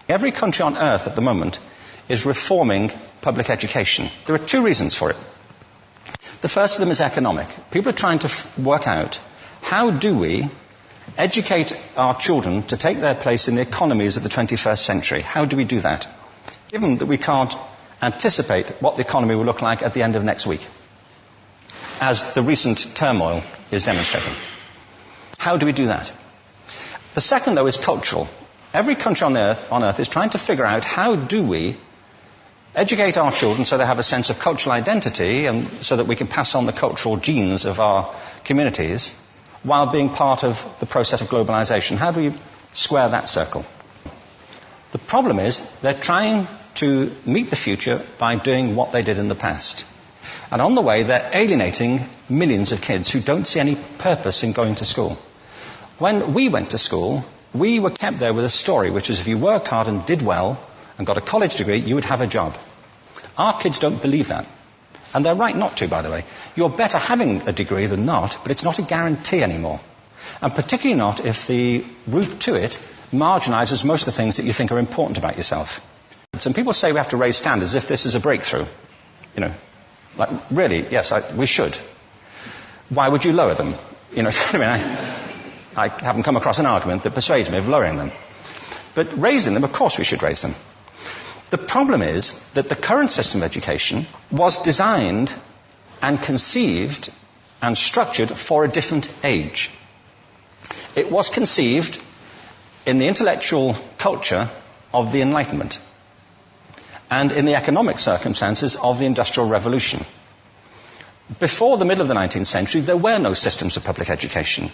Every country on earth at the moment is reforming public education. There are two reasons for it. The first of them is economic. People are trying to work out, how do we educate our children to take their place in the economies of the 21st century? How do we do that? Given that we can't anticipate what the economy will look like at the end of next week, as the recent turmoil is demonstrating. How do we do that? The second, though, is cultural. Every country on earth is trying to figure out, how do we educate our children so they have a sense of cultural identity and so that we can pass on the cultural genes of our communities while being part of the process of globalization. How do we square that circle? The problem is they're trying to meet the future by doing what they did in the past. And on the way, they're alienating millions of kids who don't see any purpose in going to school. When we went to school, we were kept there with a story, which was if you worked hard and did well and got a college degree, you would have a job. Our kids don't believe that. And they're right not to, by the way. You're better having a degree than not, but it's not a guarantee anymore. And particularly not if the route to it marginalizes most of the things that you think are important about yourself. Some people say we have to raise standards as if this is a breakthrough. You know, like, really, yes, we should. Why would you lower them? You know, I mean, I haven't come across an argument that persuades me of lowering them. But raising them, of course we should raise them. The problem is that the current system of education was designed and conceived and structured for a different age. It was conceived in the intellectual culture of the Enlightenment and in the economic circumstances of the Industrial Revolution. Before the middle of the 19th century, there were no systems of public education.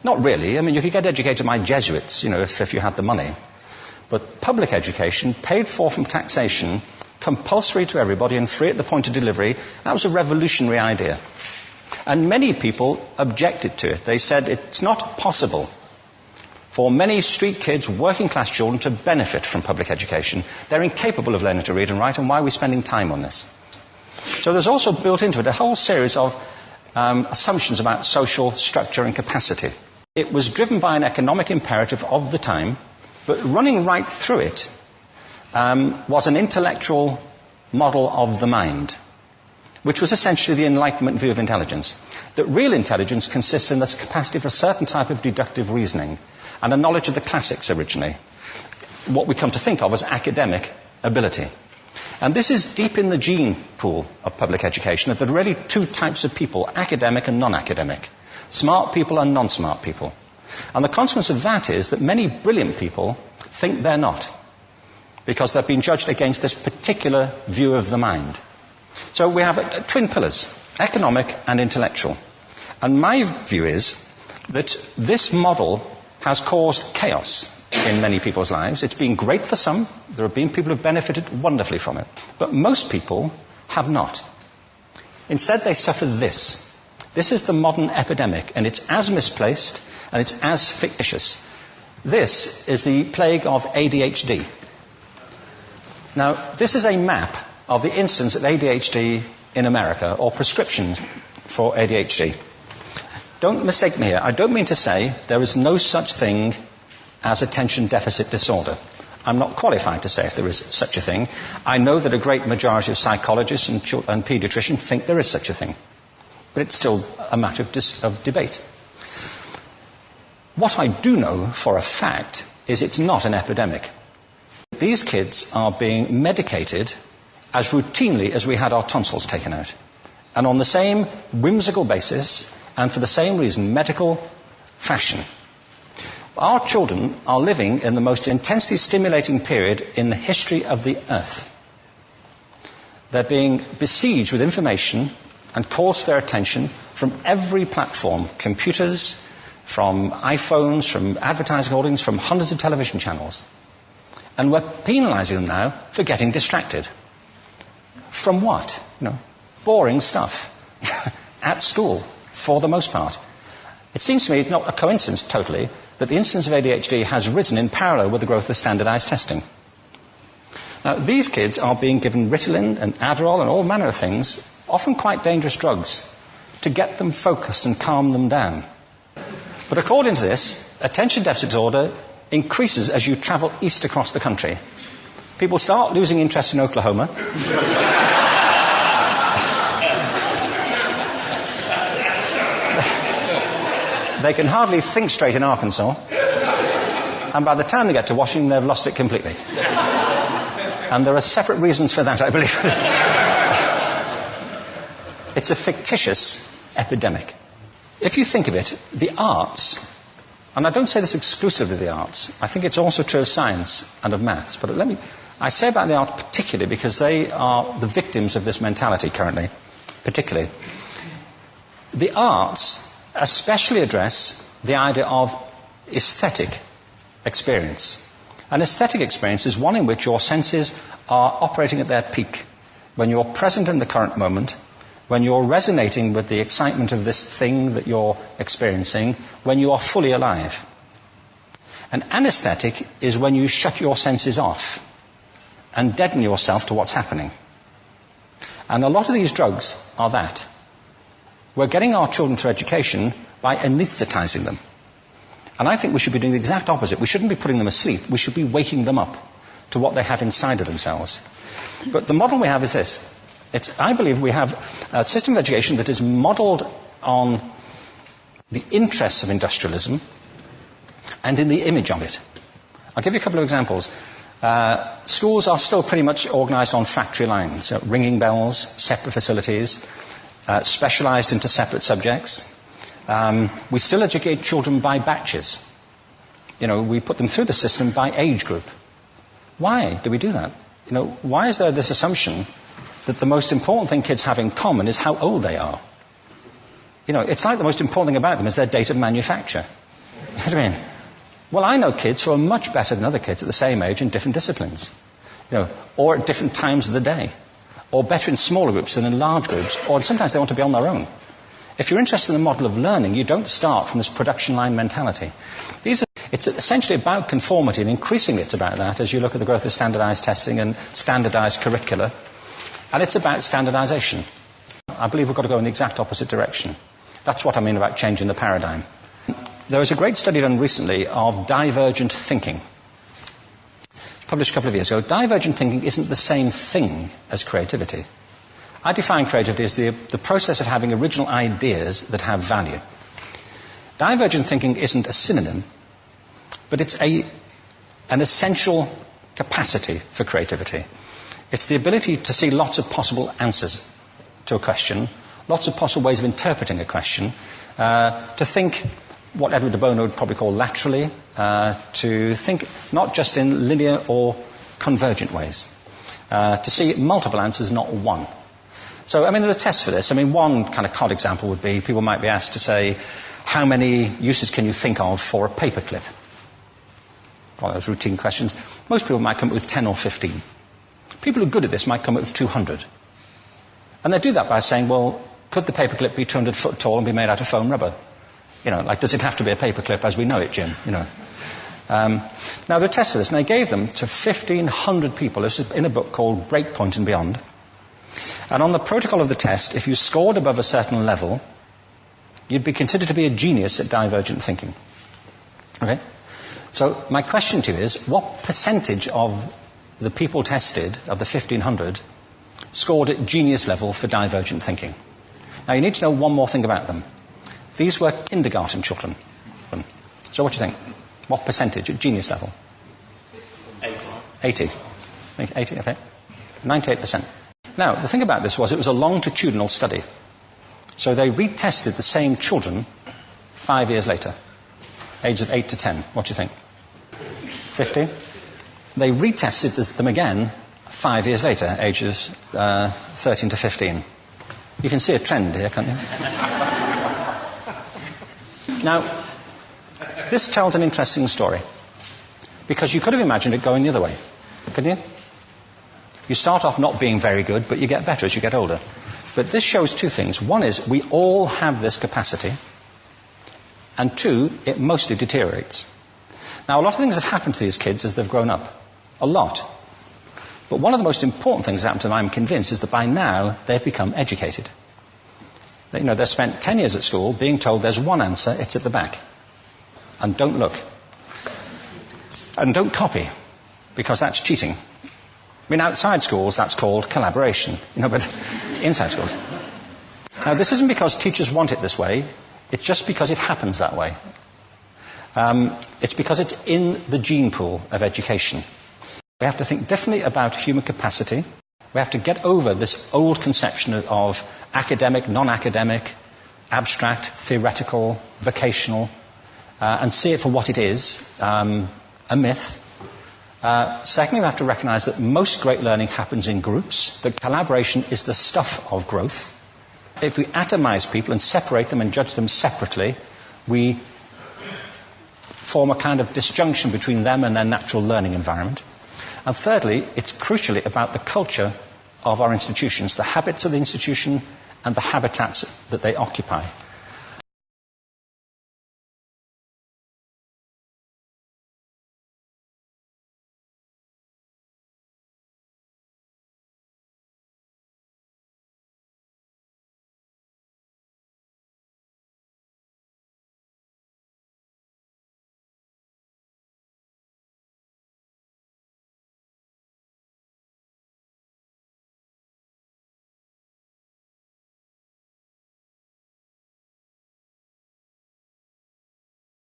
Not really. I mean, you could get educated by Jesuits, you know, if you had the money. But public education, paid for from taxation, compulsory to everybody and free at the point of delivery, that was a revolutionary idea. And many people objected to it. They said it's not possible for many street kids, working class children, to benefit from public education. They're incapable of learning to read and write, and why are we spending time on this? So there's also built into it a whole series of assumptions about social structure and capacity. It was driven by an economic imperative of the time, but running right through it was an intellectual model of the mind, which was essentially the Enlightenment view of intelligence. That real intelligence consists in the capacity for a certain type of deductive reasoning and a knowledge of the classics originally, what we come to think of as academic ability. And this is deep in the gene pool of public education, that there are really two types of people, academic and non-academic, smart people and non-smart people. And the consequence of that is that many brilliant people think they're not, because they've been judged against this particular view of the mind. So we have twin pillars, economic and intellectual. And my view is that this model has caused chaos in many people's lives. It's been great for some. There have been people who have benefited wonderfully from it. But most people have not. Instead, they suffer this. This is the modern epidemic, and it's as misplaced and it's as fictitious. This is the plague of ADHD. Now, this is a map of the incidence of ADHD in America, or prescriptions for ADHD. Don't mistake me here. I don't mean to say there is no such thing as attention deficit disorder. I'm not qualified to say if there is such a thing. I know that a great majority of psychologists and paediatricians think there is such a thing. But it's still a matter of debate. What I do know for a fact is it's not an epidemic. These kids are being medicated as routinely as we had our tonsils taken out. And on the same whimsical basis, and for the same reason, medical fashion. Our children are living in the most intensely stimulating period in the history of the earth. They're being besieged with information and calls for their attention from every platform, computers, from iPhones, from advertising holdings, from hundreds of television channels. And we're penalizing them now for getting distracted. From what? You know, boring stuff. At school, for the most part. It seems to me it's not a coincidence totally that the incidence of ADHD has risen in parallel with the growth of standardized testing. Now, these kids are being given Ritalin and Adderall and all manner of things, often quite dangerous drugs, to get them focused and calm them down. But according to this, attention deficit disorder increases as you travel east across the country. People start losing interest in Oklahoma. They can hardly think straight in Arkansas. And by the time they get to Washington, they've lost it completely. And there are separate reasons for that, I believe. It's a fictitious epidemic. If you think of it, the arts, and I don't say this exclusively of the arts, I think it's also true of science and of maths, but I say about the arts particularly because they are the victims of this mentality currently, particularly. The arts especially address the idea of aesthetic experience. An aesthetic experience is one in which your senses are operating at their peak, when you're present in the current moment, when you're resonating with the excitement of this thing that you're experiencing, when you are fully alive. An anesthetic is when you shut your senses off and deaden yourself to what's happening. And a lot of these drugs are that. We're getting our children through education by anesthetizing them. And I think we should be doing the exact opposite. We shouldn't be putting them asleep. We should be waking them up to what they have inside of themselves. But the model we have is this. I believe we have a system of education that is modeled on the interests of industrialism and in the image of it. I'll give you a couple of examples. Schools are still pretty much organized on factory lines, ringing bells, separate facilities, specialized into separate subjects. We still educate children by batches. We put them through the system by age group. Why do we do that? Why is there this assumption that the most important thing kids have in common is how old they are? It's like the most important thing about them is their date of manufacture. You know what I mean? Well, I know kids who are much better than other kids at the same age in different disciplines, or at different times of the day, or better in smaller groups than in large groups, or sometimes they want to be on their own. If you're interested in the model of learning, you don't start from this production line mentality. It's essentially about conformity, and increasingly it's about that as you look at the growth of standardized testing and standardized curricula. And it's about standardization. I believe we've got to go in the exact opposite direction. That's what I mean about changing the paradigm. There was a great study done recently of divergent thinking. Published a couple of years ago. Divergent thinking isn't the same thing as creativity. I define creativity as the process of having original ideas that have value. Divergent thinking isn't a synonym, but it's an essential capacity for creativity. It's the ability to see lots of possible answers to a question, lots of possible ways of interpreting a question, to think what Edward de Bono would probably call laterally, to think not just in linear or convergent ways, to see multiple answers, not one. So, there are tests for this. One kind of cod example would be, people might be asked to say, how many uses can you think of for a paperclip? One of those routine questions. Most people might come up with 10 or 15. People who are good at this might come up with 200. And they do that by saying, well, could the paperclip be 200 foot tall and be made out of foam rubber? Does it have to be a paperclip as we know it, Jim? Now, there are tests for this, and they gave them to 1,500 people. This is in a book called Breakpoint and Beyond. And on the protocol of the test, if you scored above a certain level, you'd be considered to be a genius at divergent thinking. Okay? So my question to you is, what percentage of the people tested, of the 1,500, scored at genius level for divergent thinking? Now, you need to know one more thing about them. These were kindergarten children. So what do you think? What percentage at genius level? 80. 80, okay. 98%. Now, the thing about this was it was a longitudinal study. So they retested the same children 5 years later, age of 8 to 10. What do you think? 50? They retested them again 5 years later, ages 13 to 15. You can see a trend here, can't you? Now, this tells an interesting story, because you could have imagined it going the other way, couldn't you? You start off not being very good, but you get better as you get older. But this shows two things. One is we all have this capacity, and two, it mostly deteriorates. Now, a lot of things have happened to these kids as they've grown up. A lot. But one of the most important things that happened to them, I'm convinced, is that by now they've become educated. They've spent 10 years at school being told there's one answer, it's at the back. And don't look. And don't copy, because that's cheating. I mean, outside schools, that's called collaboration, but inside schools. Now, this isn't because teachers want it this way. It's just because it happens that way. It's because it's in the gene pool of education. We have to think differently about human capacity. We have to get over this old conception of academic, non-academic, abstract, theoretical, vocational, and see it for what it is, a myth. Secondly, we have to recognize that most great learning happens in groups, that collaboration is the stuff of growth. If we atomize people and separate them and judge them separately, we form a kind of disjunction between them and their natural learning environment. And thirdly, it's crucially about the culture of our institutions, the habits of the institution and the habitats that they occupy.